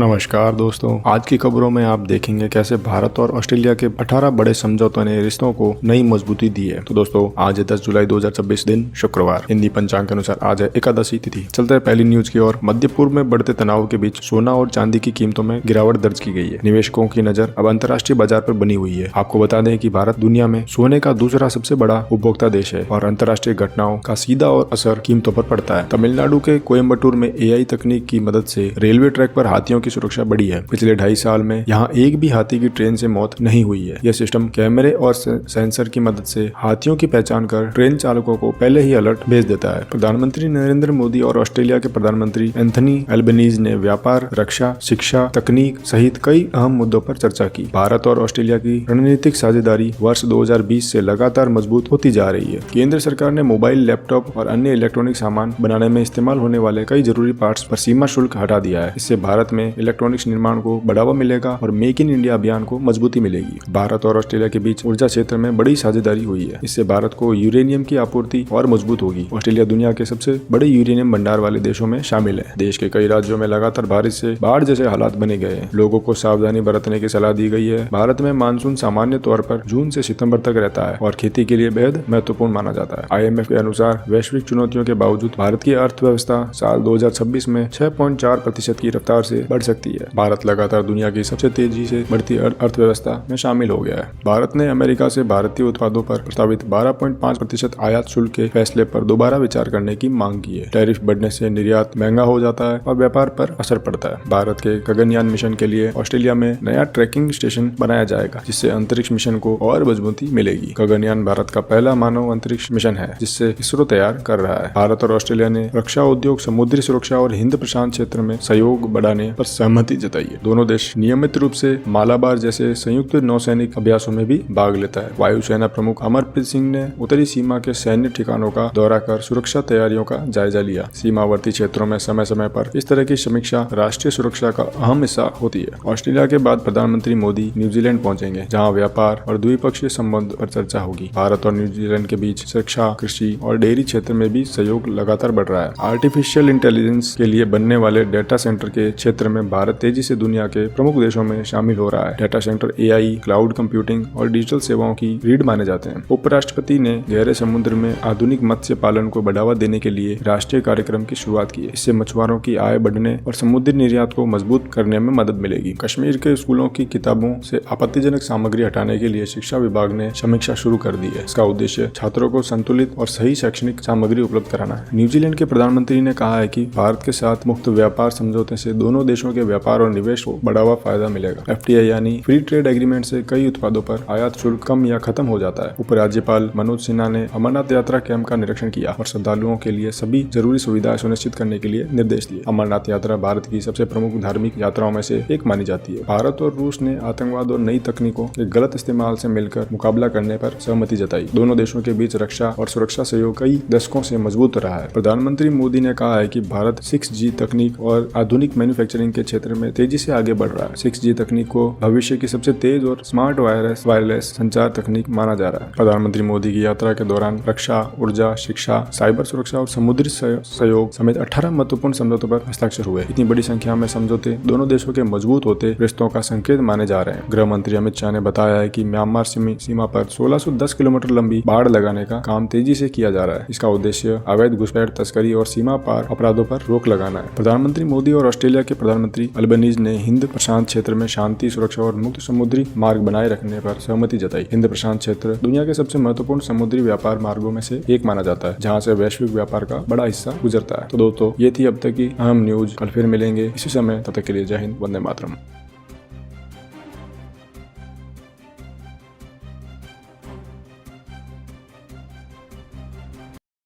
नमस्कार दोस्तों, आज की खबरों में आप देखेंगे कैसे भारत और ऑस्ट्रेलिया के 18 बड़े समझौतों ने रिश्तों को नई मजबूती दी है। तो दोस्तों, आज है 10 जुलाई 2026 दिन शुक्रवार। हिंदी पंचांग के अनुसार आज है एकादशी तिथि। चलते हैं पहली न्यूज की ओर। मध्य पूर्व में बढ़ते तनाव के बीच सोना और चांदी की कीमतों में गिरावट दर्ज की गई है। निवेशकों की नजर अब अंतर्राष्ट्रीय बाजार पर बनी हुई है। आपको बता दें कि भारत दुनिया में सोने का दूसरा सबसे बड़ा उपभोक्ता देश है और अंतर्राष्ट्रीय घटनाओं का सीधा और असर कीमतों पर पड़ता है। तमिलनाडु के कोयम्बटूर में AI तकनीक की मदद से रेलवे ट्रैक पर हाथियों की सुरक्षा बढ़ी है। पिछले 2.5 साल में यहाँ एक भी हाथी की ट्रेन से मौत नहीं हुई है। यह सिस्टम कैमरे और सेंसर की मदद से हाथियों की पहचान कर ट्रेन चालकों को पहले ही अलर्ट भेज देता है। प्रधानमंत्री नरेंद्र मोदी और ऑस्ट्रेलिया के प्रधानमंत्री एंथनी एल्बनीज ने व्यापार, रक्षा, शिक्षा, तकनीक सहित कई अहम मुद्दों पर चर्चा की। भारत और ऑस्ट्रेलिया की रणनीतिक साझेदारी वर्ष 2020 से लगातार मजबूत होती जा रही है। केंद्र सरकार ने मोबाइल, लैपटॉप और अन्य इलेक्ट्रॉनिक सामान बनाने में इस्तेमाल होने वाले कई जरूरी पार्ट्स पर सीमा शुल्क हटा दिया है। इससे भारत में इलेक्ट्रॉनिक्स निर्माण को बढ़ावा मिलेगा और मेक इन इंडिया अभियान को मजबूती मिलेगी। भारत और ऑस्ट्रेलिया के बीच ऊर्जा क्षेत्र में बड़ी साझेदारी हुई है। इससे भारत को यूरेनियम की आपूर्ति और मजबूत होगी। ऑस्ट्रेलिया दुनिया के सबसे बड़े यूरेनियम भंडार वाले देशों में शामिल है। देश के कई राज्यों में लगातार बारिश से बाढ़ जैसे हालात बने गए हैं। लोगों को सावधानी बरतने की सलाह दी गई है। भारत में मानसून सामान्य तौर पर जून से सितंबर तक रहता है और खेती के लिए बेहद महत्वपूर्ण माना जाता है। IMF के अनुसार वैश्विक चुनौतियों के बावजूद भारत की अर्थव्यवस्था साल 2026 में 6.4% की रफ्तार से बढ़ सकती है। भारत लगातार दुनिया की सबसे तेजी से बढ़ती अर्थव्यवस्था में शामिल हो गया है। भारत ने अमेरिका से भारतीय उत्पादों पर प्रस्तावित 12.5% आयात शुल्क के फैसले पर दोबारा विचार करने की मांग की है। टैरिफ बढ़ने से निर्यात महंगा हो जाता है और व्यापार पर असर पड़ता है। भारत के गगनयान मिशन के लिए ऑस्ट्रेलिया में नया ट्रैकिंग स्टेशन बनाया जाएगा, जिससे अंतरिक्ष मिशन को और मजबूती मिलेगी। गगनयान भारत का पहला मानव अंतरिक्ष मिशन है, जिससे इसरो तैयार कर रहा है। भारत और ऑस्ट्रेलिया ने रक्षा उद्योग, समुद्री सुरक्षा और हिंद प्रशांत क्षेत्र में सहयोग बढ़ाने पर सहमति जताई है। दोनों देश नियमित रूप से मालाबार जैसे संयुक्त नौसैनिक अभ्यासों में भी भाग लेता है। वायुसेना प्रमुख अमरप्रीत सिंह ने उत्तरी सीमा के सैन्य ठिकानों का दौरा कर सुरक्षा तैयारियों का जायजा लिया। सीमावर्ती क्षेत्रों में समय समय पर इस तरह की समीक्षा राष्ट्रीय सुरक्षा का अहम हिस्सा होती है। ऑस्ट्रेलिया के बाद प्रधानमंत्री मोदी न्यूजीलैंड पहुंचेंगे, जहां व्यापार और द्विपक्षीय संबंध पर चर्चा होगी। भारत और न्यूजीलैंड के बीच शिक्षा, कृषि और डेयरी क्षेत्र में भी सहयोग लगातार बढ़ रहा है। आर्टिफिशियल इंटेलिजेंस के लिए बनने वाले डेटा सेंटर के क्षेत्र में भारत तेजी से दुनिया के प्रमुख देशों में शामिल हो रहा है। Data centre AI, cloud computing और डिजिटल सेवाओं की रीढ़ माने जाते हैं। उपराष्ट्रपति ने गहरे समुद्र में आधुनिक मत्स्य पालन को बढ़ावा देने के लिए राष्ट्रीय कार्यक्रम की शुरुआत की है। इससे मछुआरों की आय बढ़ने और समुद्री निर्यात को मजबूत करने में मदद मिलेगी। कश्मीर के स्कूलों की किताबों से आपत्तिजनक सामग्री हटाने के लिए शिक्षा विभाग ने समीक्षा शुरू कर दी है। इसका उद्देश्य छात्रों को संतुलित और सही शैक्षणिक सामग्री उपलब्ध कराना है। न्यूजीलैंड के प्रधानमंत्री ने कहा है कि भारत के साथ मुक्त व्यापार समझौते से दोनों देशों के व्यापार और निवेश को बढ़ावा फायदा मिलेगा। FTA यानी फ्री ट्रेड एग्रीमेंट से कई उत्पादों पर आयात शुल्क कम या खत्म हो जाता है। उपराज्यपाल मनोज सिन्हा ने अमरनाथ यात्रा कैंप का निरीक्षण किया और श्रद्धालुओं के लिए सभी जरूरी सुविधाएं सुनिश्चित करने के लिए निर्देश दिए। अमरनाथ यात्रा भारत की सबसे प्रमुख धार्मिक यात्राओं में से एक मानी जाती है। भारत और रूस ने आतंकवाद और नई तकनीकों के गलत इस्तेमाल से मिलकर मुकाबला करने पर सहमति जताई। दोनों देशों के बीच रक्षा और सुरक्षा सहयोग कई दशकों से मजबूत रहा है। प्रधानमंत्री मोदी ने कहा है कि भारत 6G तकनीक और आधुनिक मैन्युफैक्चरिंग के क्षेत्र में तेजी से आगे बढ़ रहा है। 6G तकनीक को भविष्य की सबसे तेज और स्मार्ट वायरलेस संचार तकनीक माना जा रहा है। प्रधानमंत्री मोदी की यात्रा के दौरान रक्षा, ऊर्जा, शिक्षा, साइबर सुरक्षा और समुद्री सहयोग समेत 18 महत्वपूर्ण समझौतों पर हस्ताक्षर हुए। इतनी बड़ी संख्या में समझौते दोनों देशों के मजबूत होते रिश्तों का संकेत माने जा रहे हैं। गृह मंत्री अमित शाह ने बताया है कि म्यांमार सीमा पर 1610 किलोमीटर लंबी बाड़ लगाने का काम तेजी से किया जा रहा है। इसका उद्देश्य अवैध घुसपैठ, तस्करी और सीमा पार अपराधों पर रोक लगाना है। प्रधानमंत्री मोदी और ऑस्ट्रेलिया के प्रधानमंत्री अल्बनीज ने हिंद प्रशांत क्षेत्र में शांति, सुरक्षा और मुक्त समुद्री मार्ग बनाए रखने पर सहमति जताई। हिंद प्रशांत क्षेत्र दुनिया के सबसे महत्वपूर्ण समुद्री व्यापार मार्गों में से एक माना जाता है, जहां से वैश्विक व्यापार का बड़ा हिस्सा गुजरता है। तो दोस्तों, ये थी अब तक की अहम न्यूज। कल फिर मिलेंगे इसी समय, तब तक के लिए जय हिंद, वंदे मातरम।